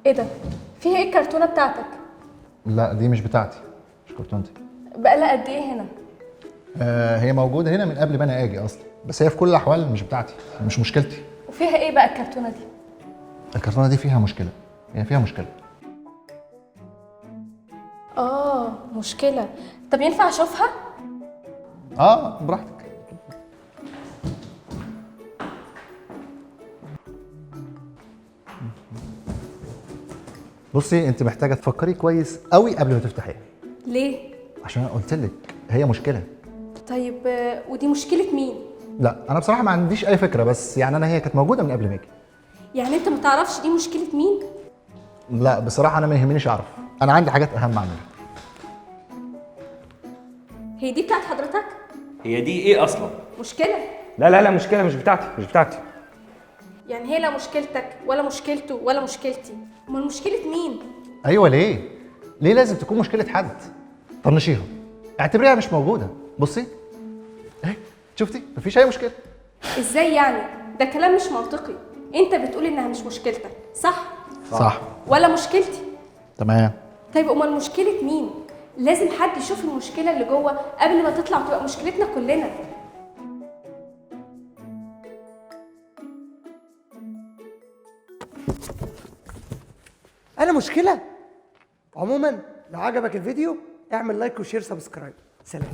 ايه ده؟ فيها ايه الكرتونه بتاعتك؟ لا دي مش بتاعتي، مش كرتونتي. بقالها قد ايه هنا؟ هي موجوده هنا من قبل ما انا اجي اصلا، بس هي في كل الاحوال مش بتاعتي، مش مشكلتي. وفيها ايه بقى الكرتونه دي؟ الكرتونه دي فيها مشكله، يعني فيها مشكله. مشكله. طب ينفع اشوفها؟ براحتك. بصي انت محتاجه تفكري كويس قوي قبل ما تفتحيها، ليه؟ عشان انا قلت لك هي مشكله. طيب ودي مشكله مين؟ لا انا بصراحه ما عنديش اي فكره، بس يعني هي كانت موجوده من قبل ما اجي. يعني انت ما تعرفش دي مشكله مين؟ لا بصراحه انا ما يهمنيش اعرف، انا عندي حاجات اهم اعملها. هي دي بتاعت حضرتك؟ هي دي ايه اصلا؟ مشكله. لا مشكله، مش بتاعتي مش بتاعتي. يعني هي لا مشكلتك ولا مشكلته ولا مشكلتي، امال مشكله مين؟ ايوه ليه لازم تكون مشكله حد؟ طنشيها، اعتبريها مش موجوده. بصي اهي، شفتي مفيش اي مشكله. ازاي يعني؟ ده كلام مش منطقي. انت بتقول انها مش مشكلتك، صح؟ صح. ولا مشكلتي. تمام. طيب امال مشكله مين؟ لازم حد يشوف المشكله اللي جوه قبل ما تطلع وتبقى مشكلتنا كلنا. انا مشكله. عموما لو عجبك الفيديو اعمل لايك وشير سبسكرايب. سلام.